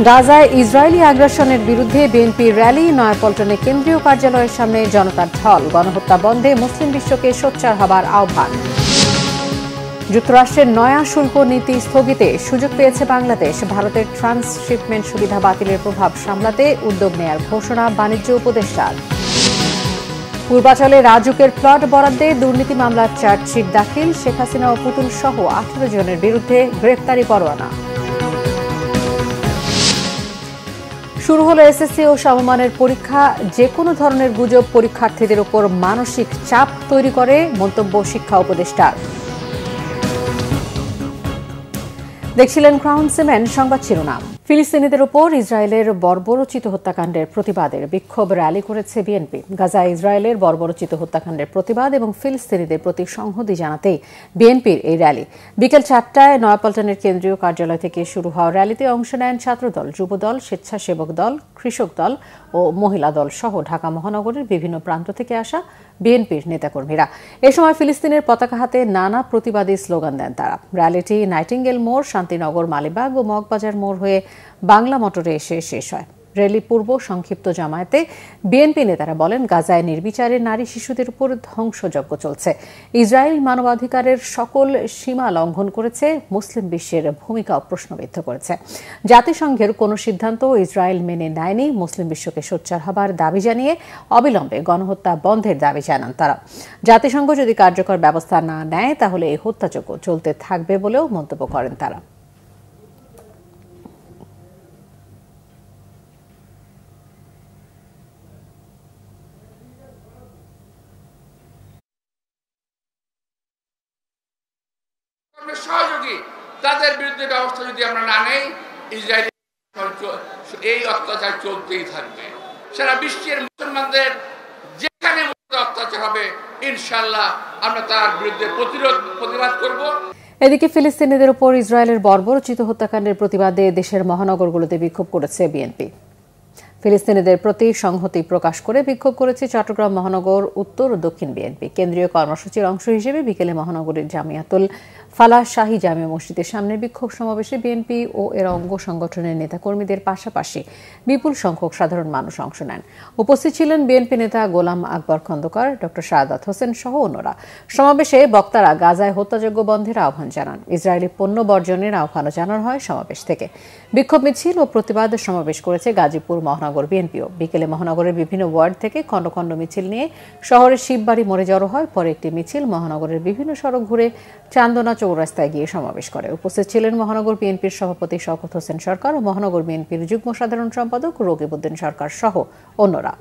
গাজায় ইসরায়েলি আগ্রাসনের বিরুদ্ধে বিএনপির র্যালি, নয়াপল্টনে কেন্দ্রীয় কার্যালয়ের সামনে জনতার ঢল। গণহত্যা বন্ধে মুসলিম বিশ্বকে সোচ্চার হবার আহ্বান। যুক্তরাষ্ট্রের নয়া শুল্ক নীতি স্থগিতে সুযোগ পেয়েছে বাংলাদেশ। ভারতের ট্রান্সশিপমেন্ট সুবিধা বাতিলের প্রভাব সামলাতে উদ্যোগ নেয়ার ঘোষণা বাণিজ্য উপদেষ্টার। পূর্বাচলে রাজুকের প্লট বরাদ্দে দুর্নীতি মামলার চার্জশিট দাখিল। শেখ হাসিনা ও পুতুল সহ 18 জনের বিরুদ্ধে গ্রেপ্তারি পরোয়ানা। শুরু হলো এসএসসি ও সমমানের পরীক্ষা। যে কোনো ধরনের গুজব পরীক্ষার্থীদের উপর মানসিক চাপ তৈরি করে, মন্তব্য শিক্ষা উপদেষ্টার। দেখছিলেন ক্রাউন সিমেন্ট সংবাদ শিরোনাম। ফিলিস্তিনিদের উপর ইসরায়েলের বর্বরোচিত হত্যাকাণ্ডের প্রতিবাদের বিক্ষোভ র্যালি করেছে বিএনপি। গাজায় ইসরায়েলের বর্বরোচিত হত্যাকাণ্ডের প্রতিবাদ এবং ফিলিস্তিনিদের প্রতি সংহতি জানাতেই বিএনপির এই র্যালি। বিকেল 4টায় নয়াপল্টনের কেন্দ্রীয় কার্যালয় থেকে শুরু হওয়া র্যালিতে অংশ নেন ছাত্রদল, যুবদল, স্বেচ্ছাসেবক দল, কৃষক দল ও মহিলা দল সহ ঢাকা মহানগরের বিভিন্ন প্রান্ত থেকে আসা বিএনপির নেতাকর্মীরা। এ সময় ফিলিস্তিনের পতাকা হাতে নানা প্রতিবাদী স্লোগান দেন তারা। র্যালিটি নাইটিঙ্গেল মোড়, শান্তিনগর, মালিবাগ ও মগবাজার মোড় হয়ে বাংলা মোটরে এসে শেষ হয়। র্যালি পূর্ব সংক্ষিপ্ত জামায়াতে বিএনপি নেতারা বলেন, গাজায় নির্বিচারে নারী শিশুদের উপর ধ্বংসযজ্ঞ চলছে। ইসরায়েল মানবাধিকারের সকল সীমা লঙ্ঘন করেছে, মুসলিম বিশ্বের ভূমিকাও প্রশ্নবিদ্ধ করেছে। জাতিসংঘের কোনো সিদ্ধান্ত ইসরায়েল মেনে নেয়নি। মুসলিম বিশ্বকে সোচ্চার হবার দাবি জানিয়ে অবিলম্বে গণহত্যা বন্ধের দাবি জানান তারা। জাতিসংঘ যদি কার্যকর ব্যবস্থা না নেয় তাহলে এই হত্যাযজ্ঞ চলতে থাকবে বলেও মন্তব্য করেন তারা। সহযোগী তাদের বিরুদ্ধে ব্যবস্থা যদি আমরা না নেই, ইসরায়েলি এই অত্যাচার চলতেই থাকবে। সারা বিশ্বের মুসলমানদের যেখানে অত্যাচার হবে, ইনশাআল্লাহ আমরা তার বিরুদ্ধে প্রতিবাদ করব। এদিকে ফিলিস্তিনিদের উপর ইসরায়েলের বর্বরোচিত হত্যাকাণ্ডের প্রতিবাদে দেশের মহানগরগুলোতে বিক্ষোভ করেছে বিএনপি। ফিলিস্তিনিদের প্রতি সংহতি প্রকাশ করে বিক্ষোভ করেছে চট্টগ্রাম মহানগর উত্তর ও দক্ষিণ বিএনপি। কেন্দ্রীয় কর্মসূচির অংশ হিসেবে বিকেলে মহানগরীর জামিয়াতুল ফালাহ শাহী জামে মসজিদের সামনে বিক্ষোভ সমাবেশে বিএনপি ও এর অঙ্গ সংগঠনের নেতাকর্মীদের পাশাপাশি বিপুল সংখ্যক সাধারণ মানুষ অংশ নেন। উপস্থিত ছিলেন বিএনপি নেতা গোলাম আকবর খন্দকার, ডক্টর শাহাদাত হোসেন সহ অন্যরা। সমাবেশে বক্তারা গাজায় হত্যাযজ্ঞ বন্ধের আহ্বান জানান। ইসরায়েলি পণ্য বর্জনের আহ্বানও জানানো হয় সমাবেশ থেকে। বিক্ষোভ মিছিল ও প্রতিবাদ সমাবেশ করেছে গাজীপুর মহানগর বিএনপিও। বিকেলে মহানগরের বিভিন্ন ওয়ার্ড থেকে খণ্ড খণ্ড মিছিল নিয়ে শহরের শিববাড়ি মোড়ে জড়ো হয়। পরে একটি মিছিল মহানগরের বিভিন্ন সড়ক ঘুরে চান্দনা চৌরাস্তায় গিয়ে সমাবেশ করে। উপস্থিত ছিলেন মহানগর বিএনপির সভাপতি শওকত হোসেন সরকার ও মহানগর বিএনপির যুগ্ম সাধারণ সম্পাদক রকিবউদ্দিন সরকার সহ অন্যরা।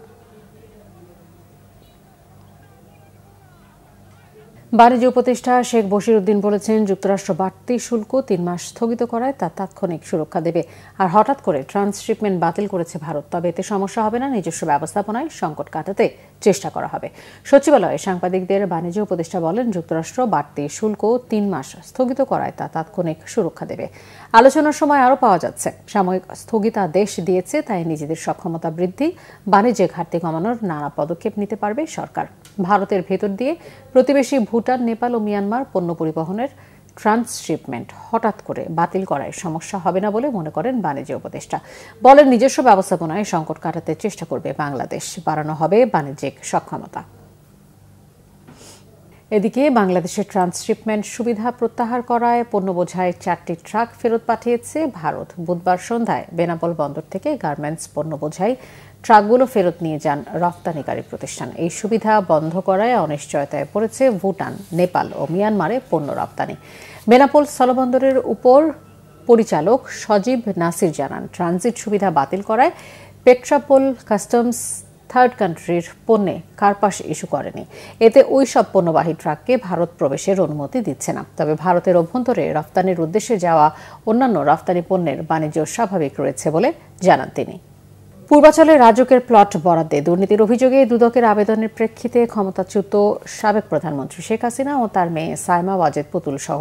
বাণিজ্য উপদেষ্টা শেখ বশিরউদ্দিন বলেছেন, যুক্তরাষ্ট্র বাড়তি শুল্ক 3 মাস স্থগিত করায় তা তাৎক্ষণিক সুরক্ষা দেবে। আর হঠাৎ করে ট্রান্সশিপমেন্ট বাতিল করেছে ভারত। তবে এতে সমস্যা হবে না, নিজস্ব ব্যবস্থাপনায় সংকট কাটাতে চেষ্টা করা হবে। সচিবালয়ে সাংবাদিকদের বাণিজ্য উপদেষ্টা বলেন, যুক্তরাষ্ট্র বাড়তি শুল্ক 3 মাস স্থগিত করায় তা তাৎক্ষণিক সুরক্ষা দেবে। আলোচনার সময় আরও পাওয়া যাচ্ছে, সাময়িক স্থগিতাদেশ দিয়েছে, তাই নিজেদের সক্ষমতা বৃদ্ধি, বাণিজ্যে ঘাটতি কমানোর নানা পদক্ষেপ নিতে পারবে সরকার। ভারতের ভেতর দিয়ে প্রতিবেশী ভুটান, নেপাল ও মিয়ানমার পণ্য পরিবহনের ট্রান্সশিপমেন্ট হঠাৎ করে বাতিল করায় সমস্যা হবে না বলে মনে করেন বাণিজ্য উপদেষ্টা। বলেন, নিজস্ব ব্যবস্থাপনায় সংকট কাটাতে চেষ্টা করবে বাংলাদেশ, বাড়ানো হবে বাণিজ্যিক সক্ষমতা। এদিকে বাংলাদেশের ট্রান্সশিপমেন্ট সুবিধা প্রত্যাহার করায় পণ্য বোঝাই 4টি ট্রাক ফেরত পাঠিয়েছে ভারত। বুধবার সন্ধ্যায় বেনাপোল বন্দর থেকে গার্মেন্টস পণ্য বোঝাই ট্রাকগুলো ফেরত নিয়ে যান রপ্তানিকারী প্রতিষ্ঠান। এই সুবিধা বন্ধ করায় অনিশ্চয়তায় পড়েছে ভুটান, নেপাল ও মিয়ানমারে পণ্য রপ্তানি। বেনাপোল স্থলবন্দরের উপর পরিচালক সজীব নাসির জানান, ট্রানজিট সুবিধা বাতিল করায় পেট্রাপোল কাস্টমস থার্ড কান্ট্রির পণ্যে কার্পাস ইস্যু করেনি। এতে ওই সব পণ্যবাহী ট্রাককে ভারত প্রবেশের অনুমতি দিচ্ছে না। তবে ভারতের অভ্যন্তরে রপ্তানির উদ্দেশ্যে যাওয়া অন্যান্য রপ্তানি পণ্যের বাণিজ্য স্বাভাবিক রয়েছে বলে জানান তিনি। পূর্বাচলে রাজুকের প্লট বরাদ্দে দুর্নীতির অভিযোগে দুদকের আবেদনের প্রেক্ষিতে ক্ষমতাচ্যুত সাবেক প্রধানমন্ত্রী শেখ হাসিনা ও তার মেয়ে সাইমা ওয়াজেদ পুতুল সহ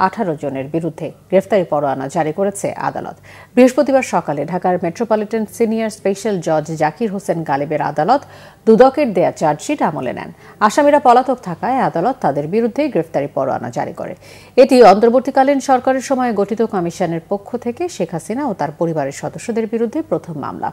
18 জনের বিরুদ্ধে গ্রেফতারি পরোয়ানা জারি করেছে আদালত। বৃহস্পতিবার সকালে ঢাকার মেট্রোপলিটন সিনিয়র স্পেশাল জজ জাকির হোসেন গালিবের আদালত দুদকের দেয়া চার্জশিট আমলে নেন। আসামিরা পলাতক থাকায় আদালত তাদের বিরুদ্ধে গ্রেফতারি পরোয়ানা জারি করে। এটি অন্তর্বর্তীকালীন সরকারের সময় গঠিত কমিশনের পক্ষ থেকে শেখ হাসিনা ও তার পরিবারের সদস্যদের বিরুদ্ধে প্রথম মামলা।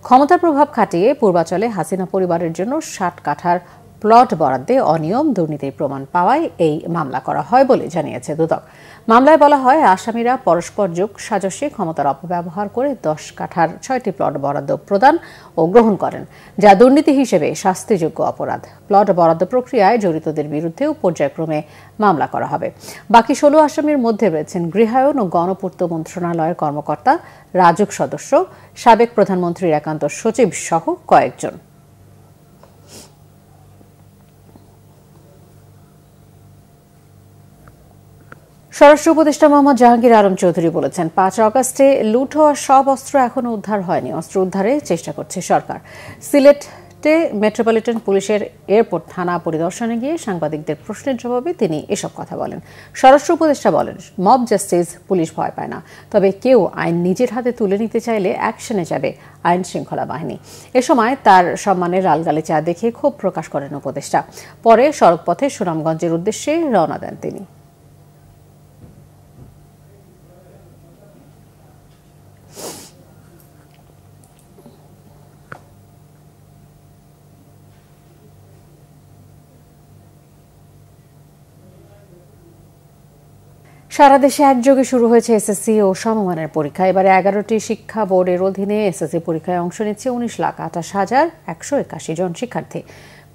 ক্ষমতার প্রভাব খাটিয়ে পূর্বাচলে হাসিনা পরিবারের জন্য 60 কাঠার প্লট বরাদ্দে অনিয়ম দুর্নীতির প্রমাণ পাওয়ায় এই মামলা করা হয় বলে জানিয়েছে দুদক। মামলায় বলা হয়, আসামিরা পরস্পর যোগ সাজস্যে ক্ষমতার অপব্যবহার করে 10 কাঠার 6টি প্লট বরাদ্দ প্রদান ও গ্রহণ করেন, যা দুর্নীতি হিসেবে শাস্তিযোগ্য অপরাধ। প্লট বরাদ্দ প্রক্রিয়ায় জড়িতদের বিরুদ্ধেও পর্যায়ক্রমে মামলা করা হবে। বাকি 16 আসামির মধ্যে রয়েছেন গৃহায়ন ও গণপূর্ত মন্ত্রণালয়ের কর্মকর্তা, রাজউক সদস্য, সাবেক প্রধানমন্ত্রীর একান্ত সচিব সহ কয়েকজন। স্বরাষ্ট্র উপদেষ্টা মোহাম্মদ জাহাঙ্গীর আলম চৌধুরী বলেছেন, 5 আগস্টে লুট হওয়া সব অস্ত্র এখনো উদ্ধার হয়নি। অস্ত্র উদ্ধারে চেষ্টা করছে সরকার। সিলেটে মেট্রোপলিটন পুলিশের এয়ারপোর্ট থানা পরিদর্শনে গিয়ে সাংবাদিকদের প্রশ্নের জবাবে তিনি এসব কথা বলেন। স্বরাষ্ট্র উপদেষ্টা বলেন, মব জাস্টিস পুলিশ ভয় পায় না, তবে কেউ আইন নিজের হাতে তুলে নিতে চাইলে অ্যাকশনে যাবে আইন শৃঙ্খলা বাহিনী। এ সময় তার সম্মানে লালগালিচা দেখে ক্ষোভ প্রকাশ করেন উপদেষ্টা। পরে সড়কপথে সুনামগঞ্জের উদ্দেশ্যে রওনা দেন তিনি। সারা দেশে একযোগে শুরু হয়েছে এসএসসি ও সমমানের পরীক্ষা। এবারে 11টি শিক্ষা বোর্ডের অধীনে এসএসসি পরীক্ষায় অংশ নিচ্ছে 19,28,181 জন শিক্ষার্থী।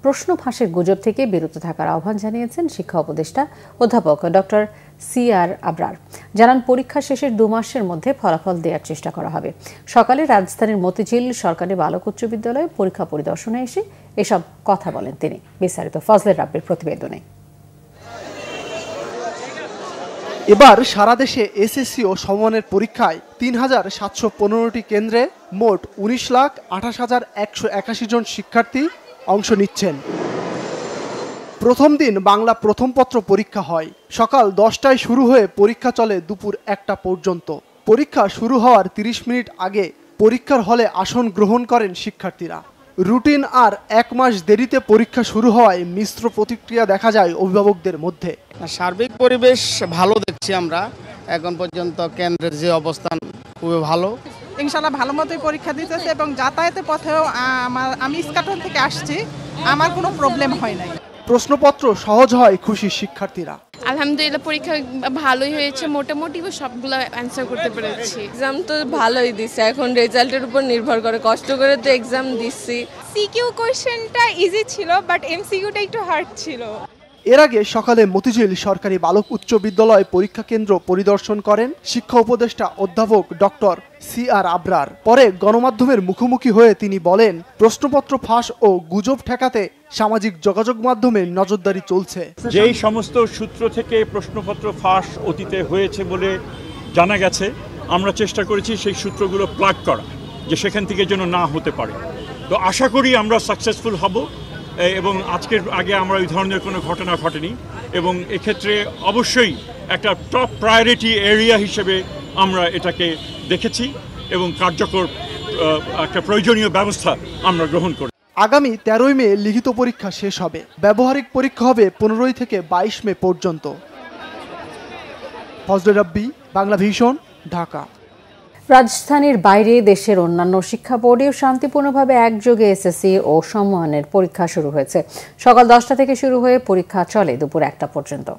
প্রশ্ন ফাঁসের গুজব থেকে বিরত থাকার আহ্বান জানিয়েছেন শিক্ষা উপদেষ্টা অধ্যাপক ডক্টর CR আবরার। জানান, পরীক্ষা শেষের 2 মাসের মধ্যে ফলাফল দেওয়ার চেষ্টা করা হবে। সকালে রাজধানীর মতিঝিল সরকারি বালক উচ্চ বিদ্যালয়ে পরীক্ষা পরিদর্শনে এসে এসব কথা বলেন তিনি। বিস্তারিত ফজলে রাব্বির প্রতিবেদনে। এবার সারা দেশে এসএসসি ও সমমানের পরীক্ষায় 3,715টি কেন্দ্রে মোট 19,28,181 জন শিক্ষার্থী অংশ নিচ্ছেন। প্রথম দিন বাংলা প্রথম পত্র পরীক্ষা হয়। সকাল 10টায় শুরু হয়ে পরীক্ষা চলে দুপুর 1টা পর্যন্ত। পরীক্ষা শুরু হওয়ার 30 মিনিট আগে পরীক্ষার হলে আসন গ্রহণ করেন শিক্ষার্থীরা। রুটিন আর 1 মাস দেরিতে পরীক্ষা শুরু হওয়ায় মিশ্র প্রতিক্রিয়া দেখা যায় অভিভাবকদের মধ্যে। সার্বিক পরিবেশ ভালো দেখছি আমরা। এখন পর্যন্ত কেন্দ্রের যে অবস্থান খুবই ভালো। ইনশাআল্লাহ ভালো মতোই পরীক্ষা দিতেছে এবং যাতায়াতের পথেও আমি ইস্কাটন থেকে আসছি, আমার কোনো প্রবলেম হয় নাই। প্রশ্নপত্র সহজ হয় খুশি শিক্ষার্থীরা। আলহামদুলিল্লাহ পরীক্ষা ভালোই হয়েছে, মোটামুটি সবগুলো অ্যান্সার করতে পেরেছি। এক্সাম তো ভালোই দিচ্ছে, এখন রেজাল্টের উপর নির্ভর করে, কষ্ট করে তো এক্সাম দিচ্ছি। সিকিউ কোশ্চেনটা ইজি ছিল, বাট এমসিকিউটা একটু হার্ড ছিল। এর আগে সকালে মতিঝিল সরকারি বালক উচ্চ বিদ্যালয় পরীক্ষা কেন্দ্র পরিদর্শন করেন শিক্ষা উপদেষ্টা অধ্যাপক ডক্টর CR আবরার। পরে গণমাধ্যমের মুখোমুখি হয়ে তিনি বলেন, প্রশ্নপত্র ফাঁস ও গুজব ঠেকাতে সামাজিক যোগাযোগ মাধ্যমে নজরদারি চলছে। যেই সমস্ত সূত্র থেকে প্রশ্নপত্র ফাঁস অতীতে হয়েছে বলে জানা গেছে, আমরা চেষ্টা করেছি সেই সূত্রগুলো প্লাগ করা, যে সেখান থেকে যেন না হতে পারে। তো আশা করি আমরা সাকসেসফুল হব এবং আজকের আগে আমরা ওই ধরনের কোনো ঘটনা ঘটেনি এবং এক্ষেত্রে অবশ্যই একটা টপ প্রায়োরিটি এরিয়া হিসেবে আমরা এটাকে দেখেছি এবং কার্যকর একটা প্রয়োজনীয় ব্যবস্থা আমরা গ্রহণ করি। আগামী 13ই মে লিখিত পরীক্ষা শেষ হবে। ব্যবহারিক পরীক্ষা হবে 15 থেকে 22 মে পর্যন্ত। ফজলে রাব্বি, বাংলা ভিশন, ঢাকা। রাজধানীর বাইরে দেশের অন্যান্য শিক্ষা বোর্ডেও শান্তিপূর্ণভাবে একযোগে এসএসসি ও সমমানের পরীক্ষা শুরু হয়েছে। সকাল 10টা থেকে শুরু হয়ে পরীক্ষা চলে দুপুর 1টা পর্যন্ত।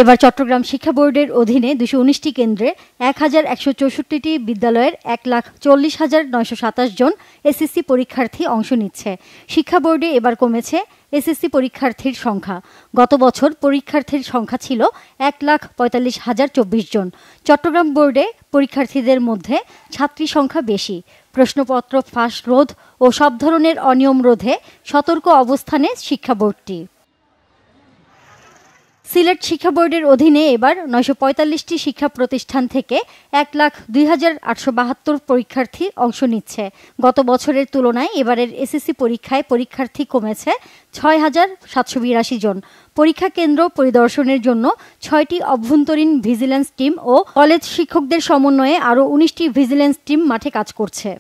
এবার চট্টগ্রাম শিক্ষা বোর্ডের অধীনে 219টি কেন্দ্রে 1,164টি বিদ্যালয়ের 1,40,927 জন এসএসসি পরীক্ষার্থী অংশ নিচ্ছে। শিক্ষা বোর্ডে এবার কমেছে এসএসসি পরীক্ষার্থীর সংখ্যা। গত বছর পরীক্ষার্থীর সংখ্যা ছিল 1,45,024 জন। চট্টগ্রাম বোর্ডে পরীক্ষার্থীদের মধ্যে ছাত্রী সংখ্যা বেশি। প্রশ্নপত্র ফাঁস রোধ ও সব ধরনের অনিয়ম রোধে সতর্ক অবস্থানে শিক্ষা বোর্ডটি। সিলেট শিক্ষা বোর্ডের অধীনে এবার 945টি শিক্ষা প্রতিষ্ঠান থেকে 1,02,872 পরীক্ষার্থী অংশ নিচ্ছে। গত বছরের তুলনায় এবারের এসএসসি পরীক্ষায় পরীক্ষার্থী কমেছে 6,782 জন। পরীক্ষা কেন্দ্র পরিদর্শনের জন্য 6টি অভ্যন্তরীণ ভিজিল্যান্স টিম ও কলেজ শিক্ষকদের সমন্বয়ে আরও 19টি ভিজিল্যান্স টিম মাঠে কাজ করছে।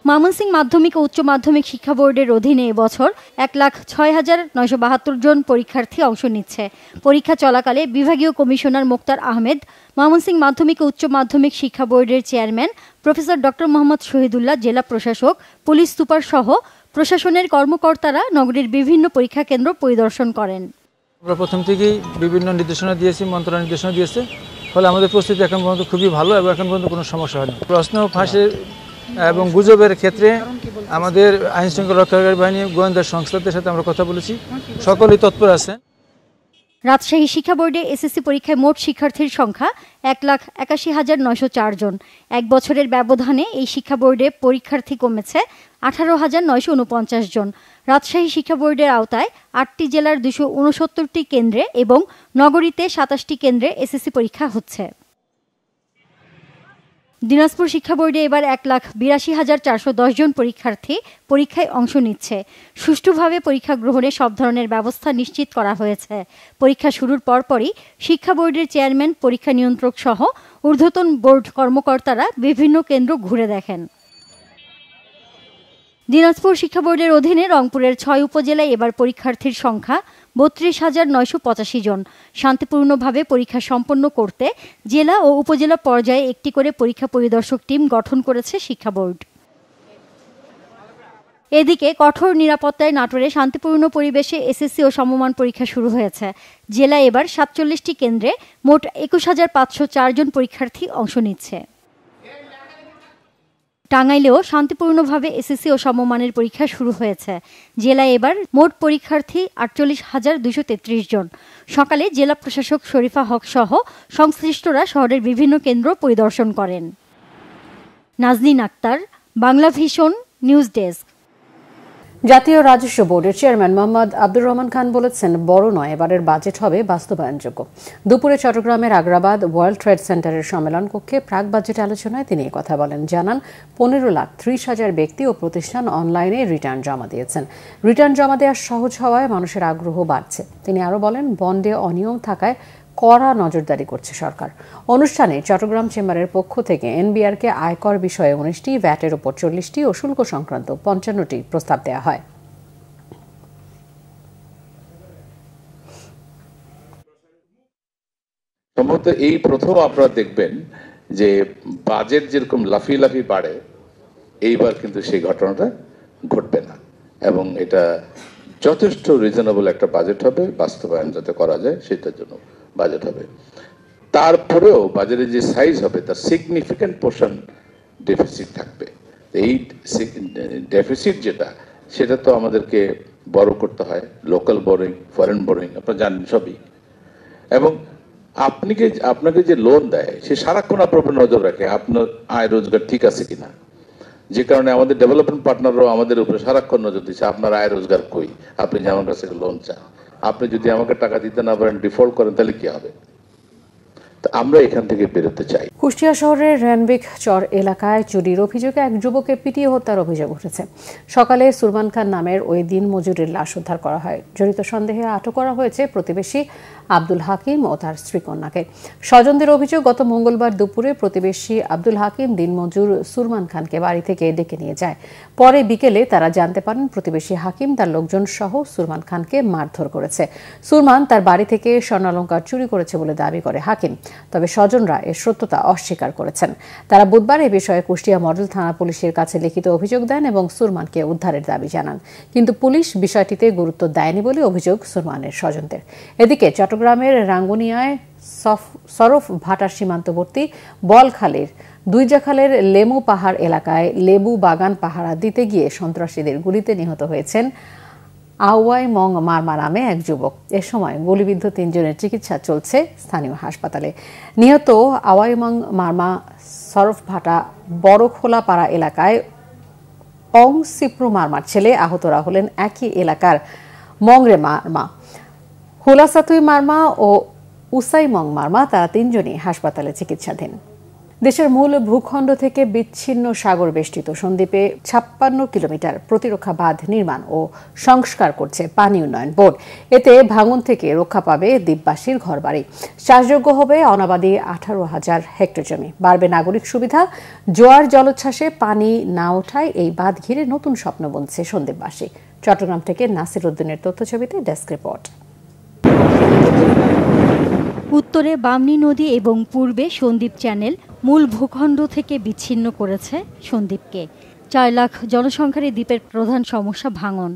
ময়মনসিংহ মাধ্যমিক ও উচ্চ মাধ্যমিক শিক্ষা বোর্ডের অধীনে এবছর 1,06,972 জন পরীক্ষার্থী অংশ নিচ্ছে। পরীক্ষা চলাকালে বিভাগীয় কমিশনার মোক্তার আহমেদ, ময়মনসিংহ মাধ্যমিক ও উচ্চ মাধ্যমিক শিক্ষা বোর্ডের chairman professor doctor Mohammad Shahidullah, জেলা প্রশাসক, পুলিশ সুপার সহ প্রশাসনের কর্মকর্তারা নগরীর বিভিন্ন পরীক্ষা কেন্দ্র পরিদর্শন করেন। আমরা প্রথম থেকেই বিভিন্ন নির্দেশনা দিয়েছি, মন্ত্রণালয় নির্দেশনা দিয়েছে, ফলে আমাদের প্রস্তুতি এখন পর্যন্ত খুবই ভালো এবং এখন পর্যন্ত কোনো সমস্যা হয়নি। প্রশ্ন ফাঁসের এবং গুজবের ক্ষেত্রে আমাদের আইন শৃঙ্খলা রক্ষাকারী বাহিনী, গোয়েন্দা সংস্থাদের সাথে আমরা কথা বলেছি, সকলেই তৎপর আছেন। রাজশাহী শিক্ষা বোর্ডে এসএসসি পরীক্ষায় মোট শিক্ষার্থীর সংখ্যা 1,81,904 জন। এক বছরের ব্যবধানে এই শিক্ষা বোর্ডে পরীক্ষার্থী কমেছে 18,949 জন। রাজশাহী শিক্ষা বোর্ডের আওতায় 8টি জেলার 269টি কেন্দ্রে এবং নগরীতে 27টি কেন্দ্রে এসএসসি পরীক্ষা হচ্ছে। দিনাজপুর শিক্ষা বোর্ডে এবার 1,82,410 জন পরীক্ষার্থী পরীক্ষায় অংশ নিচ্ছে। সুষ্ঠুভাবে পরীক্ষা গ্রহণে সব ধরনের ব্যবস্থা নিশ্চিত করা হয়েছে। পরীক্ষা শুরুর পরপরই শিক্ষা বোর্ডের চেয়ারম্যান, পরীক্ষা নিয়ন্ত্রক সহ ঊর্ধ্বতন বোর্ড কর্মকর্তারা বিভিন্ন কেন্দ্র ঘুরে দেখেন। দিনাজপুর শিক্ষা বোর্ডের অধীনে রংপুরের 6 উপজেলায় এবার পরীক্ষার্থীর সংখ্যা 32,985 জন। শান্তিপূর্ণভাবে পরীক্ষা সম্পন্ন করতে জেলা ও উপজেলা পর্যায়ে একটি করে পরীক্ষা পরিদর্শক টিম গঠন করেছে শিক্ষা বোর্ড। এদিকে কঠোর নিরাপত্তায় নাটোরে শান্তিপূর্ণ পরিবেশে এসএসসি ও সমমান পরীক্ষা শুরু হয়েছে। জেলায় এবার 47টি কেন্দ্রে মোট 21,504 জন পরীক্ষার্থী অংশ নিচ্ছে। টাঙ্গাইলেও শান্তিপূর্ণভাবে এসএসসি ও সমমানের পরীক্ষা শুরু হয়েছে। জেলায় এবার মোট পরীক্ষার্থী 48,233 জন। সকালে জেলা প্রশাসক শরীফা হক সহ সংশ্লিষ্টরা শহরের বিভিন্ন কেন্দ্র পরিদর্শন করেন। Naznin Akter, Bangla vision, news desk. জাতীয় রাজস্ব বোর্ডের চেয়ারম্যান মোহাম্মদ আব্দুর রহমান খান বলেছেন, বড় নয়, এবারের বাজেট হবে বাস্তবায়নযোগ্য। দুপুরে চট্টগ্রামের আগ্রাবাদ ওয়ার্ল্ড ট্রেড সেন্টারের সম্মেলন কক্ষে প্রাক বাজেট আলোচনায় তিনি কথা বলেন। জানান, 15,30,000 ব্যক্তি ও প্রতিষ্ঠান অনলাইনে রিটার্ন জমা দিয়েছেন। রিটার্ন জমা দেওয়া সহজ হওয়ায় মানুষের আগ্রহ বাড়ছে। তিনি আরও বলেন, বন্ডে অনিয়ম থাকায় কড়া নজরদারি করছে সরকার। অনুষ্ঠানে চট্টগ্রাম চেম্বারের পক্ষ থেকে এনবিআরকে আয়কর বিষয়ে 19টি, ভ্যাটের ওপর 40টি ও শুল্ক সংক্রান্ত 55টি প্রস্তাব দেওয়া হয়। সম্ভবত এই প্রথম আপনারা দেখবেন যে বাজেট যেরকম লাফিয়ে লাফিয়ে বাড়ে, এইবার কিন্তু সেই ঘটনাটা ঘটবে না এবং এটা যথেষ্ট রিজনেবল একটা বাজেট হবে। বাস্তবায়ন যাতে করা যায় সেটার জন্য বাজেট হবে। তারপরেও বাজারে যে সাইজ হবে তার সিগনিফিক্যান্ট পোর্শন ডেফিসিট থাকবে। এই ডেফিসিট যেটা, সেটা তো আমাদেরকে বড় করতে হয়, লোকাল বোরিং, ফরেন বোরিং, আপনারা জানেন সবই। এবং আপনাকে যে লোন দেয় সে সারাক্ষণ আপনার উপর নজর রাখে আপনার আয় রোজগার ঠিক আছে কিনা, যে কারণে আমাদের ডেভেলপমেন্ট পার্টনাররাও আমাদের উপরে সারাক্ষণ নজর দিচ্ছে আপনার আয় রোজগার কই, আপনি যে আমার কাছে লোন চান, আপনি যদি আমাকে টাকা দিতে না পারেন, ডিফল্ট করেন, তাহলে কি হবে? আমরা এখান থেকে বেরোতে চাই। কুষ্টিয়া শহরের রেনবিক চর এলাকায় চুরির অভিযোগে এক যুবককে পিটিয়ে হত্যার অভিযোগ উঠেছে। সকালে সুরমান খান নামের ওই দিন মজুরের লাশ উদ্ধার করা হয়। জড়িত সন্দেহে আটক করা হয়েছে প্রতিবেশী আব্দুল হাকিম ও তার স্ত্রীকন্যাকে। স্বজনদের অভিযোগ, গত মঙ্গলবার দুপুরে প্রতিবেশী আব্দুল হাকিম দিনমজুর সুরমান খানকে বাড়ি থেকে ডেকে নিয়ে যায়। পরে বিকেলে তারা জানতে পারেন প্রতিবেশী হাকিম তার লোকজন সহ সুরমান খানকে মারধর করেছে। সুরমান তার বাড়ি থেকে স্বর্ণালংকার চুরি করেছে বলে দাবি করে হাকিম, তবে স্বজনরা এর সত্যতা অস্বীকার করেছেন। তারা বুধবার এ বিষয়ে কুষ্টিয়া মডেল থানা পুলিশের কাছে লিখিত অভিযোগ দেন এবং সুরমানকে উদ্ধারের দাবি জানান, কিন্তু পুলিশ বিষয়টিতে গুরুত্ব দেয়নি বলে অভিযোগ সুরমানের স্বজনদের। এদিকে চট্টগ্রামের রাঙ্গুনিয়ায় সরফ ভাটার সীমান্তবর্তী বলখালীর দুইজাখালের লেমু পাহাড় এলাকায় লেবু বাগান পাহারা দিতে গিয়ে সন্ত্রাসীদের গুলিতে নিহত হয়েছেন আওয়াই মং মারমা নামে এক যুবক। এ সময় গুলিবিদ্ধ 3 জনের চিকিৎসা চলছে স্থানীয় হাসপাতালে। নিহত আওয়াই মং মারমা সরফ ভাটা বড়খোলাপাড়া এলাকায় অং সিপ্রু মারমার ছেলে। আহতরা হলেন একই এলাকার মংরে মারমা। হুলাসাতুই মার্মা ও উসাইমং মার্মা তারা তিনজনই হাসপাতালে চিকিৎসাধীন। দেশের মূল ভূখণ্ড থেকে বিচ্ছিন্ন সাগর বেষ্টিত সন্দ্বীপে ৫৬ কিলোমিটার প্রতিরক্ষা বাঁধ নির্মাণ ও সংস্কার করছে পানি উন্নয়ন বোর্ড। এতে ভাঙন থেকে রক্ষা পাবে দ্বীপবাসীর ঘরবাড়ি। চাষযোগ্য হবে অনাবাদি ১৮,০০০ হেক্টর জমি। বাড়বে নাগরিক সুবিধা। জোয়ার জলোচ্ছ্বাসে পানি না ওঠায় এই বাঁধ ঘিরে নতুন স্বপ্ন বুনছে সন্দ্বীপবাসী। চট্টগ্রাম থেকে নাসির উদ্দিনের তথ্যছবিতে ডেস্ক রিপোর্ট। উত্তরে বামনী নদী এবং পূর্বে সন্দ্বীপ চ্যানেল মূল ভূখণ্ড থেকে বিচ্ছিন্ন করেছে সন্দ্বীপকে। ৪ লাখ জনসংখ্যার এই দ্বীপের প্রধান সমস্যা ভাঙন।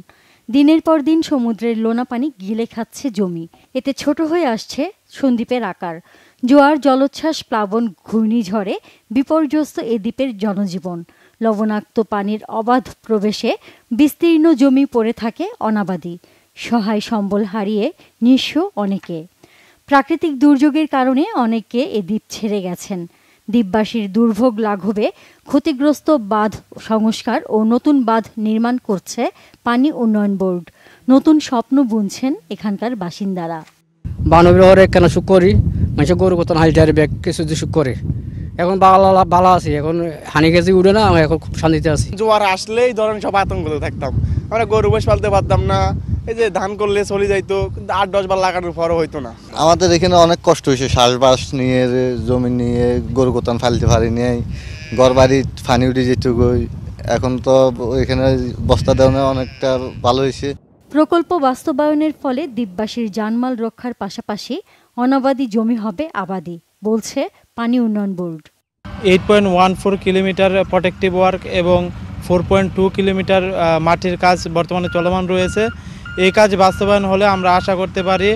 দিনের পর দিন সমুদ্রের লোনা পানি গিলে খাচ্ছে জমি। এতে ছোট হয়ে আসছে সন্দ্বীপের আকার। জোয়ার জলোচ্ছ্বাস প্লাবন ঘূর্ণিঝড়ে বিপর্যস্ত এ দ্বীপের জনজীবন। লবণাক্ত পানির অবাধ প্রবেশে বিস্তীর্ণ জমি পড়ে থাকে অনাবাদি। সহায় সম্বল হারিয়ে নিঃস্ব অনেকে। প্রাকৃতিক দুর্যোগের কারণে অনেকে এ দ্বীপ ছেড়ে গেছেন। দ্বীপবাসীর দুর্ভোগ লাঘবে ক্ষতিগ্রস্ত বাঁধ সংস্কার ও নতুন বাঁধ নির্মাণ করছে পানি উন্নয়ন বোর্ড। নতুন স্বপ্ন বুনছেন এখানকার বাসিন্দারা। বানবির কেন সুখ করি মানুষ গরু কত হালটার ব্যাগ কিছু সুখ করে এখন বালা আছি, এখন হানি গেছে উঠে না, এখন খুব শান্তিতে আছি। জোয়ার আসলেই ধরেন সব আতঙ্কতে থাকতাম, আমরা গরু বস পালতে পারতাম না। এই যে ধান করলে চলে যাইতো, ৮-১০ বার লাগানোর পরও হইতো না। আমাদের এখানে অনেক কষ্ট হয়েছে, চাষবাস নিয়ে জমি নিয়ে গরু কোতান ফালতে পারি নিয়ে ঘর বাড়ি ফানি উঠে যেটুকুই। এখন তো এখানে বস্তা দেওয়া অনেকটা ভালো হয়েছে। প্রকল্প বাস্তবায়নের ফলে দ্বীপবাসীর জানমাল রক্ষার পাশাপাশি অনাবাদি জমি হবে আবাদি, বলছে পানি উন্নয়ন বোর্ড। 8.14 কিলোমিটার প্রোটেক্টিভ ওয়ার্ক এবং 4.2 কিলোমিটার মাটির কাজ বর্তমানে চলমান রয়েছে। এই কাজ বাস্তবায়ন হলে আমরা আশা করতে পারি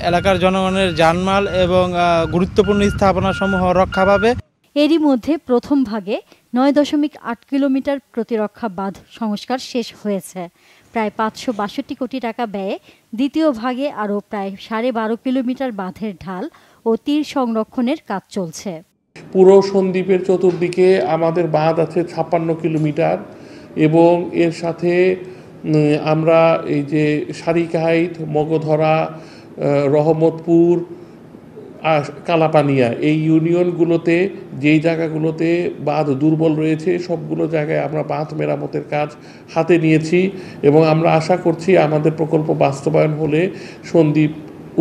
এলাকার জনগণের জানমাল এবং গুরুত্বপূর্ণ স্থাপনাসমূহ রক্ষা পাবে। এরই মধ্যে প্রথম ভাগে 9.8 কিলোমিটার প্রতিরক্ষা বাঁধ সংস্কার শেষ হয়েছে। প্রায় 562 কোটি টাকা ব্যয়ে দ্বিতীয় ভাগে আরও প্রায় 12.5 কিলোমিটার বাঁধের ঢাল ও তীর সংরক্ষণের কাজ চলছে। পুরো সন্দ্বীপের চতুর্দিকে আমাদের বাঁধ আছে 56 কিলোমিটার এবং এর সাথে আমরা এই যে সারিকাহাইট, মগধরা, রহমতপুর, কালাপানিয়া এই ইউনিয়নগুলোতে যেই জায়গাগুলোতে বাঁধ দুর্বল রয়েছে সবগুলো জায়গায় আমরা বাঁধ মেরামতের কাজ হাতে নিয়েছি এবং আমরা আশা করছি আমাদের প্রকল্প বাস্তবায়ন হলে সন্দ্বীপ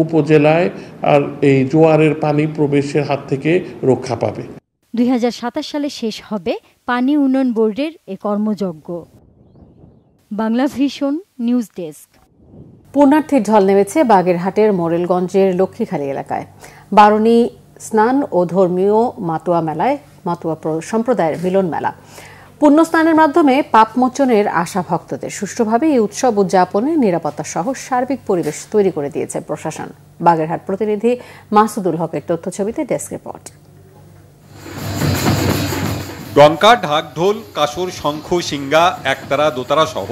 উপজেলায় আর এই জোয়ারের পানি প্রবেশের হাত থেকে রক্ষা পাবে। 2027 সালে শেষ হবে পানি উন্নয়ন বোর্ডের এ কর্মযজ্ঞ। Bangla vision news desk. পুণ্যার্থীর ঢল নেমেছে বাগেরহাটের মোরেলগঞ্জের লক্ষ্মীখালী এলাকায়। বারণী স্নান ও ধর্মীয় মাতুয়া মেলায় মাতুয়া সম্প্রদায়ের মিলন মেলা। পুণ্যস্নানের মাধ্যমে পাপমোচনের আশা ভক্তদের। সুষ্ঠুভাবে এই উৎসব উদযাপনে নিরাপত্তা সহ সার্বিক পরিবেশ তৈরি করে দিয়েছে প্রশাসন। বাগেরহাট প্রতিনিধি মাসুদুল হকের তথ্যছবিতে ডেস্ক রিপোর্ট। ডঙ্কা, ঢাক, ঢোল, কাসর, শঙ্খ, সিঙ্গা, একতারা, দোতারা সহ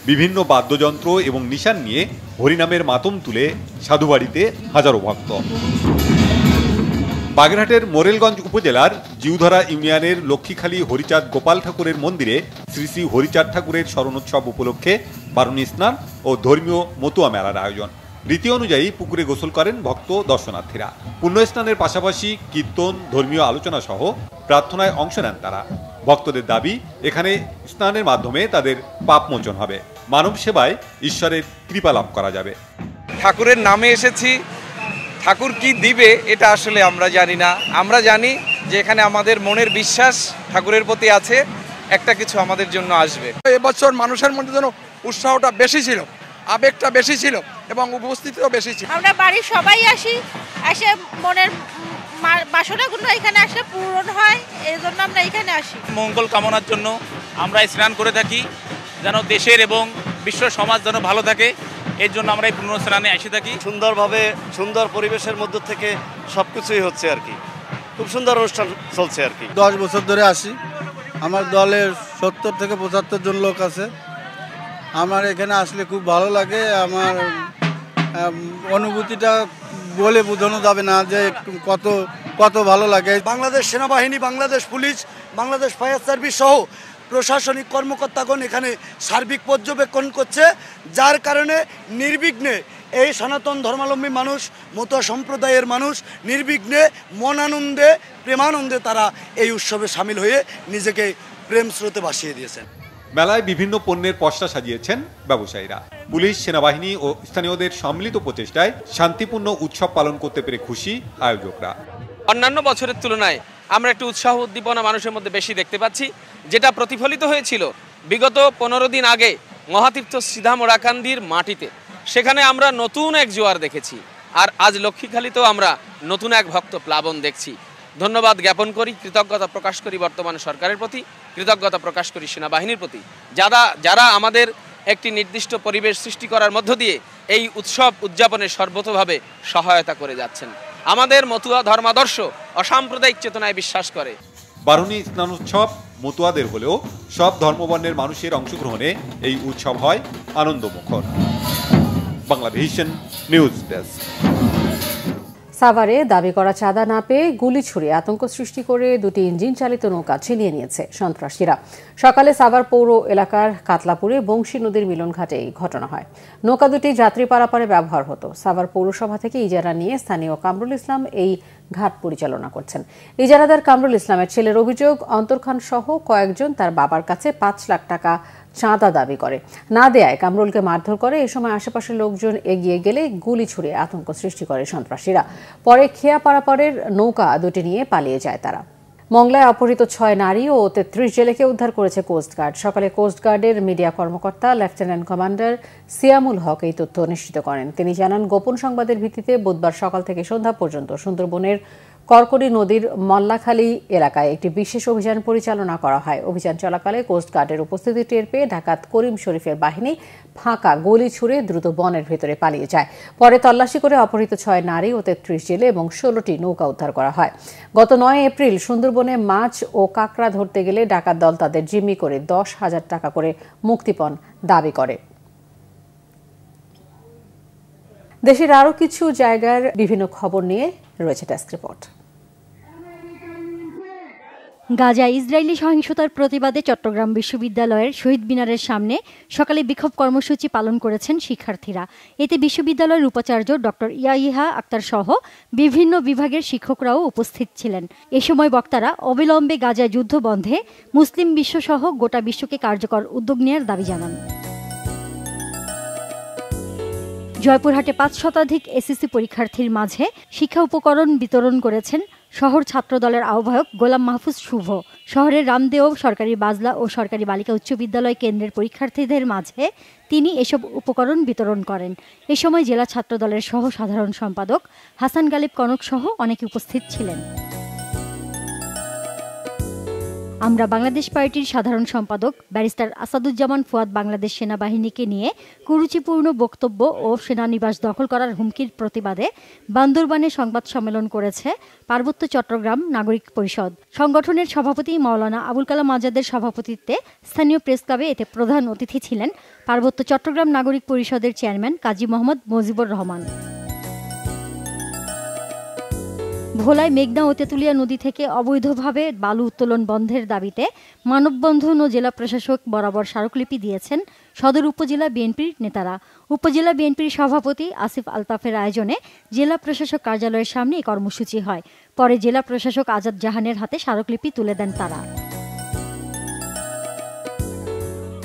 বিভিন্ন বাদ্যযন্ত্র এবং নিশান নিয়ে হরিনামের মাতম তুলে সাধুবাড়িতে হাজারো ভক্ত। বাগেরহাটের মোরেলগঞ্জ উপজেলার জিউধরা ইউনিয়নের লক্ষ্মীখালী হরিচাঁদ গোপাল ঠাকুরের মন্দিরে শ্রী শ্রী হরিচাঁদ ঠাকুরের স্মরণোৎসব উপলক্ষে বারণী স্নান ও ধর্মীয় মতুয়া মেলার আয়োজন। রীতি অনুযায়ী পুকুরে গোসল করেন ভক্ত দর্শনার্থীরা। পুণ্য স্নানের পাশাপাশি কীর্তন, ধর্মীয় আলোচনা সহ প্রার্থনায় অংশ নেন তারা। ভক্তদের দাবি, এখানে স্নানের মাধ্যমে তাদের পাপ মোচন হবে, মানব সেবায় ঈশ্বরের কৃপা লাভ করা যাবে। ঠাকুরের নামে এসেছি, ঠাকুর কি দিবে এটা আসলে আমরা জানি না। আমরা জানি যে এখানে আমাদের মনের বিশ্বাস ঠাকুরের প্রতি আছে, একটা কিছু আমাদের জন্য আসবে। এবছর মানুষের মধ্যে যেন উৎসাহটা বেশি ছিল, আবেগটা বেশি ছিল এবং উপস্থিতিও বেশি ছিল। আমরা বাড়ির সবাই আসি, এসে মনের বাসনাগুলো এখানে আসলে পূরণ হয়, এই জন্য আমরা এখানে আসি। মঙ্গল কামনার জন্য আমরা স্নান করে থাকি, যেন দেশের এবং বিশ্ব সমাজ যেন ভালো থাকে, এর জন্য আমরা এই পুণ্য স্নানে এসে থাকি। সুন্দরভাবে সুন্দর পরিবেশের মধ্য থেকে সব কিছুই হচ্ছে আর কি, খুব সুন্দর অনুষ্ঠান চলছে আর কি। 10 বছর ধরে আসি, আমার দলের 70 থেকে 75 জন লোক আছে। আমার এখানে আসলে খুব ভালো লাগে, আমার অনুভূতিটা বলে বোঝানো যাবে না যে কত ভালো লাগে। বাংলাদেশ সেনাবাহিনী, Bangladesh police, Bangladesh fire service সহ প্রশাসনিক কর্মকর্তাগণ এখানে সার্বিক পর্যবেক্ষণ করছে, যার কারণে নির্বিঘ্নে এই সনাতন ধর্মাবলম্বী মানুষ, মতুয়া সম্প্রদায়ের মানুষ নির্বিঘ্নে মনানন্দে প্রেমানন্দে তারা এই উৎসবে সামিল হয়ে নিজেকে প্রেম স্রোতে ভাসিয়ে দিয়েছেন। মেলায় বিভিন্ন পণ্যের পসরা সাজিয়েছেন ব্যবসায়ীরা। পুলিশ, সেনাবাহিনী ও স্থানীয়দের সম্মিলিত প্রচেষ্টায় শান্তিপূর্ণ উৎসব পালন করতে পেরে খুশি আয়োজকরা। অন্যান্য বছরের তুলনায় আমরা একটু উৎসাহ উদ্দীপনা মানুষের মধ্যে বেশি দেখতে পাচ্ছি, যেটা প্রতিফলিত হয়েছিল বিগত 15 দিন আগে মহাতীর্থ সিধামোড়াকান্দির মাটিতে। সেখানে আমরা নতুন এক জোয়ার দেখেছি, আর আজ লক্ষ্মীখালীতেও আমরা নতুন এক ভক্ত প্লাবন দেখছি। ধন্যবাদ জ্ঞাপন করি, কৃতজ্ঞতা প্রকাশ করি বর্তমান সরকারের প্রতি, কৃতজ্ঞতা প্রকাশ করি সেনাবাহিনীর প্রতি, যারা আমাদের একটি নির্দিষ্ট পরিবেশ সৃষ্টি করার মধ্য দিয়ে এই উৎসব উদযাপনে সর্বতোভাবে সহায়তা করে যাচ্ছেন। আমাদের মতুয়া ধর্মাদর্শ অসাম্প্রদায়িক চেতনায় বিশ্বাস করে। বারুণী স্নানোৎসব মতুয়াদের হলেও সব ধর্মবর্ণের মানুষের অংশগ্রহণে এই উৎসব হয় আনন্দমুখর। Banglavision news desk. সাভারে দাবি করা চাঁদা না পেয়ে গুলি ছুড়ে আতঙ্ক সৃষ্টি করে দুটি ইঞ্জিন চালিত নৌকা ছিনিয়ে নিয়েছে সন্ত্রাসীরা। সকালে সাভার পৌর এলাকার কাতলাপুরে বংশী নদীর মিলনঘাটে এই ঘটনা হয়। নৌকা দুটি যাত্রী পারাপারে ব্যবহার হতো। সাভার পৌরসভা থেকে ইজারা নিয়ে স্থানীয় কামরুল ইসলাম এই ঘাট পরিচালনা করছেন। ইজারাদার কামরুল ইসলামের ছেলের অভিযোগ, অন্তর খান সহ কয়েকজন তার বাবার কাছে 5 লাখ টাকা চাঁদা দাবি করে। না দেয়ায় কামরুলকে মারধর করে। এ সময় আশেপাশের লোকজন এগিয়ে গেলে গুলি ছুড়ে আতঙ্ক সৃষ্টি করে সন্ত্রাসীরা। পরে খেয়া পারাপারের নৌকা দুটি নিয়ে পালিয়ে যায় তারা। মংলায় অপহৃত 6 নারী ও 33 জেলেকে উদ্ধার করেছে কোস্টগার্ড। সকালে কোস্টগার্ডের মিডিয়া কর্মকর্তা লেফটেন্যান্ট কমান্ডার সিয়ামুল হক এই তথ্য নিশ্চিত করেন। তিনি জানান, গোপন সংবাদের ভিত্তিতে বুধবার সকাল থেকে সন্ধ্যা পর্যন্ত সুন্দরবনের করকরি নদীর মল্লাখালী এলাকায় একটি বিশেষ অভিযান পরিচালনা করা হয়। অভিযান চলাকালে কোস্টগার্ডের উপস্থিতি টের পেয়ে ডাকাত করিম শরীফের বাহিনী ফাঁকা গুলি ছুড়ে দ্রুত বনের ভেতরে পালিয়ে যায়। পরে তল্লাশি করে অপহৃত 6 নারী ও 33 জেলে এবং 16টি নৌকা উদ্ধার করা হয়। গত 9 এপ্রিল সুন্দরবনে মাছ ও কাঁকড়া ধরতে গেলে ডাকাত দল তাদের জিম্মি করে 10,000 টাকা করে মুক্তিপণ দাবি করে। দেশের আরও কিছু জায়গার বিভিন্ন খবর নিয়ে রয়েছে ডেস্ক রিপোর্ট। গাজায় ইসরায়েলি সহিংসতার প্রতিবাদে চট্টগ্রাম বিশ্ববিদ্যালয়ের শহীদ মিনারের সামনে সকালে বিক্ষোভ কর্মসূচি পালন করেছেন শিক্ষার্থীরা। এতে বিশ্ববিদ্যালয়ের উপাচার্য ডক্টর ইয়াহিয়া আক্তার সহ বিভিন্ন বিভাগের শিক্ষকরাও উপস্থিত ছিলেন। এ সময় বক্তারা অবিলম্বে গাজায় যুদ্ধ বন্ধে মুসলিম বিশ্বসহ গোটা বিশ্বকে কার্যকর উদ্যোগ নেওয়ার দাবি জানান। জয়পুরহাটে 5 শতাধিক এসএসসি পরীক্ষার্থীর মাঝে শিক্ষা উপকরণ বিতরণ করেছেন শহর ছাত্রদলের আহ্বায়ক গোলাম মাহফুজ শুভ। শহরের রামদেও সরকারি বাজলা ও সরকারি বালিকা উচ্চ বিদ্যালয় কেন্দ্রের পরীক্ষার্থীদের মাঝে তিনি এসব উপকরণ বিতরণ করেন। এ সময় জেলা ছাত্রদলের সহ সাধারণ সম্পাদক হাসান গালিব কনক সহ অনেকে উপস্থিত ছিলেন। আমরা বাংলাদেশ পার্টির সাধারণ সম্পাদক ব্যারিস্টার আসাদুজ্জামান ফুয়াদ বাংলাদেশ সেনাবাহিনীকে নিয়ে কুরুচিপূর্ণ বক্তব্য ও সেনানিবাস দখল করার হুমকির প্রতিবাদে বান্দরবানে সংবাদ সম্মেলন করেছে পার্বত্য চট্টগ্রাম নাগরিক পরিষদ। সংগঠনের সভাপতি মাওলানা আবুল কালাম আজাদের সভাপতিত্বে স্থানীয় প্রেস ক্লাবে এতে প্রধান অতিথি ছিলেন পার্বত্য চট্টগ্রাম নাগরিক পরিষদের চেয়ারম্যান কাজী মোহাম্মদ মুজিবুর রহমান। ভোলায় মেঘনা ও তেঁতুলিয়া নদী থেকে অবৈধভাবে বালু উত্তোলন বন্ধের দাবিতে মানববন্ধন ও জেলা প্রশাসক বরাবর স্মারকলিপি দিয়েছেন সদর উপজেলা বিএনপির নেতারা। উপজেলা বিএনপির সভাপতি আসিফ আলতাফের আয়োজনে জেলা প্রশাসক কার্যালয়ের সামনে এই কর্মসূচি হয়। পরে জেলা প্রশাসক আজাদ জাহানের হাতে স্মারকলিপি তুলে দেন তারা।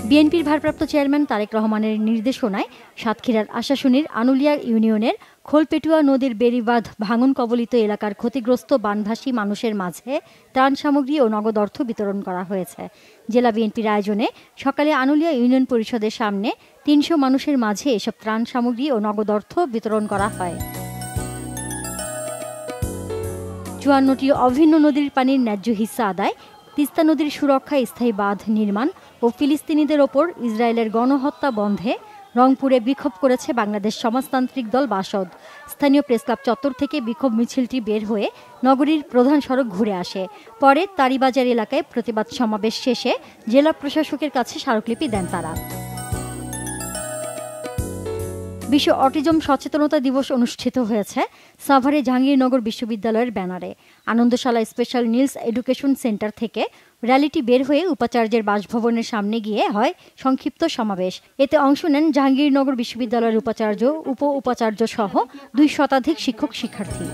বিএনপির ভারপ্রাপ্ত চেয়ারম্যান তারেক রহমানের নির্দেশনায় সাতক্ষীরার আশাশুনির আনুলিয়া ইউনিয়নের খোলপেটুয়া নদীর বেড়িবাঁধ ভাঙন কবলিত এলাকার ক্ষতিগ্রস্ত বানভাসী মানুষের মাঝে ত্রাণ সামগ্রী ও নগদ অর্থ বিতরণ করা হয়েছে। জেলা বিএনপির আয়োজনে সকালে আনুলিয়া ইউনিয়ন পরিষদের সামনে 300 মানুষের মাঝে এসব ত্রাণ সামগ্রী ও নগদ অর্থ বিতরণ করা হয়। 54টি অভিন্ন নদীর পানির ন্যায্য হিস্সা আদায়, তিস্তা নদীর সুরক্ষায় স্থায়ী বাঁধ নির্মাণ ও ফিলিস্তিনিদের ওপর ইসরায়েলের গণহত্যা বন্ধে রংপুরে বিক্ষোভ করেছে বাংলাদেশ সমাজতান্ত্রিক দল বাসদ। স্থানীয় প্রেসক্লাব চত্বর থেকে বিক্ষোভ মিছিলটি বের হয়ে নগরীর প্রধান সড়ক ঘুরে আসে। পরে তারিবাজার এলাকায় প্রতিবাদ সমাবেশ শেষে জেলা প্রশাসকের কাছে স্মারকলিপি দেন তারা। বিশ্ব অটিজম সচেতনতা দিবস অনুষ্ঠিত হয়েছে সাভারে জাহাঙ্গীরনগর বিশ্ববিদ্যালয়ের ব্যানারে। আনন্দশালা স্পেশাল নিডস এডুকেশন সেন্টার থেকে র্যালিটি বের হয়ে উপাচার্যের বাসভবনের সামনে গিয়ে হয় সংক্ষিপ্ত সমাবেশ। এতে অংশ নেন জাহাঙ্গীরনগর বিশ্ববিদ্যালয়ের উপাচার্য, উপ উপাচার্য সহ 2 শতাধিক শিক্ষক শিক্ষার্থী।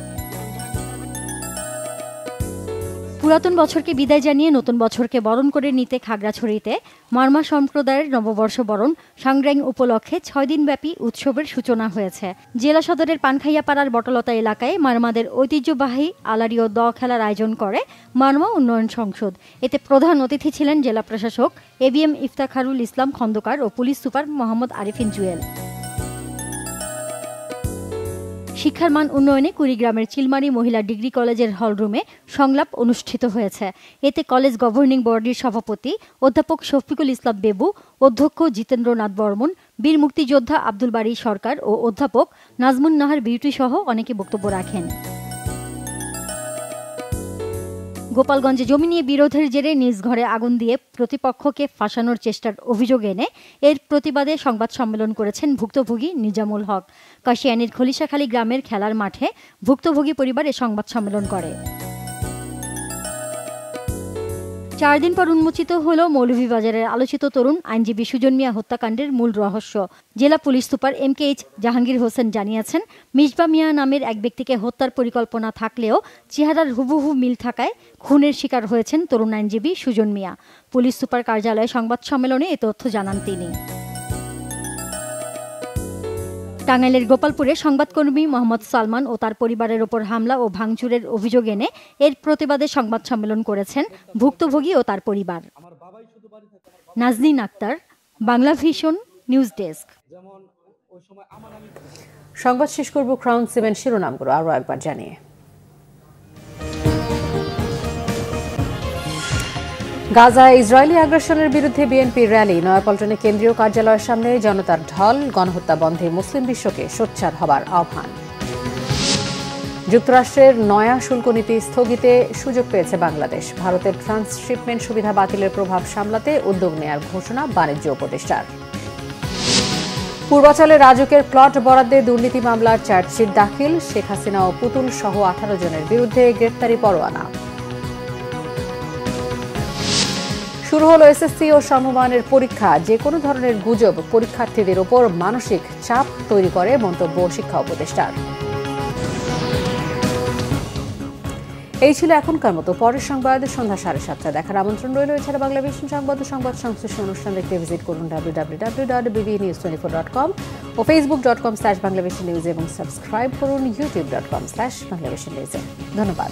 পুরাতন বছরকে বিদায় জানিয়ে নতুন বছরকে বরণ করে নিতে খাগড়াছড়িতে মারমা সম্প্রদায়ের নববর্ষ বরণ সংগ্রাম উপলক্ষে 6 দিনব্যাপী উৎসবের সূচনা হয়েছে। জেলা সদরের পানখাইয়াপাড়ার বটলতা এলাকায় মারমাদের ঐতিহ্যবাহী আলারি ও দ খেলার আয়োজন করে মারমা উন্নয়ন সংসদ। এতে প্রধান অতিথি ছিলেন জেলা প্রশাসক ABM ইফতাখারুল ইসলাম খন্দকার ও পুলিশ সুপার মোহাম্মদ আরিফিন জুয়েল। শিক্ষার মান উন্নয়নে কুড়িগ্রামের চিলমারি মহিলা ডিগ্রি কলেজের হলরুমে সংলাপ অনুষ্ঠিত হয়েছে। এতে কলেজ গভর্নিং বডির সভাপতি অধ্যাপক শফিকুল ইসলাম বেবু, অধ্যক্ষ জিতেন্দ্রনাথ বর্মন, বীর মুক্তিযোদ্ধা আব্দুল বারী সরকার ও অধ্যাপক নাজমুন নাহার বিউটি সহ অনেকে বক্তব্য রাখেন। গোপালগঞ্জে জমি নিয়ে বিরোধের জেরে নিজ ঘরে আগুন দিয়ে প্রতিপক্ষকে ফাঁসানোর চেষ্টার অভিযোগ এনে এর প্রতিবাদে সংবাদ সম্মেলন করেছেন ভুক্তভোগী নিজামুল হক। কাশিয়ানীর খলিশাখালী গ্রামের খেলার মাঠে ভুক্তভোগী পরিবার এ সংবাদ সম্মেলন করে। 4 দিন পর উন্মোচিত হল মৌলভীবাজারের আলোচিত তরুণ আইনজীবী সুজন মিয়া হত্যাকাণ্ডের মূল রহস্য। জেলা police super MKH Jahangir Hossain জানিয়েছেন, মিসবা মিয়া নামের এক ব্যক্তিকে হত্যার পরিকল্পনা থাকলেও চেহারার হুবহু মিল থাকায় খুনের শিকার হয়েছেন তরুণ আইনজীবী সুজন মিয়া। পুলিশ সুপার কার্যালয়ে সংবাদ সম্মেলনে এ তথ্য জানান তিনি। টাঙ্গাইলের গোপালপুরে সংবাদকর্মী মোহাম্মদ সালমান ও তার পরিবারের ওপর হামলা ও ভাঙচুরের অভিযোগ এনে এর প্রতিবাদে সংবাদ সম্মেলন করেছেন ভুক্তভোগী ও তার পরিবার। Naznin Akter, Bangla vision news desk. সংবাদ শেষ করব ক্রাউন সিমেন্ট শিরোনামগুলো আরও একবার জানিয়ে। গাজায় ইসরায়েলি আগ্রাসনের বিরুদ্ধে বিএনপির র্যালি, নয়াপল্টনে কেন্দ্রীয় কার্যালয়ের সামনে জনতার ঢল, গণহত্যা বন্ধে মুসলিম বিশ্বকে সোচ্চার হবার আহ্বান। যুক্তরাষ্ট্রের নয়া শুল্ক নীতি স্থগিতে সুযোগ পেয়েছে বাংলাদেশ, ভারতের ট্রান্সশিপমেন্ট সুবিধা বাতিলের প্রভাব সামলাতে উদ্যোগ নেয়ার ঘোষণা বাণিজ্য উপদেষ্টার। পূর্বাচলে রাজুকের প্লট বরাদ্দে দুর্নীতি মামলার চার্জশিট দাখিল, শেখ হাসিনা ও পুতুল সহ 18 জনের বিরুদ্ধে গ্রেফতারি পরোয়ানা। শুরু হলো এসএসসি ও সমমানের পরীক্ষা, যে কোনো ধরনের গুজব পরীক্ষার্থীদের ওপর মানসিক চাপ তৈরি করে, মন্তব্য শিক্ষা উপদেষ্টার। এই ছিল এখনকার মতো। পরের সংবাদ সন্ধ্যা 7:30 দেখার আমন্ত্রণ রইল। এছাড়া বাংলা ভিশন সংবাদ ও সংবাদ সংশ্লিষ্ট অনুষ্ঠান দেখতে ভিজিট করুন www.bbnews24.com ও facebook.com/banglavishnnews এবং সাবস্ক্রাইব করুন youtube.com/banglavishnnews। ধন্যবাদ।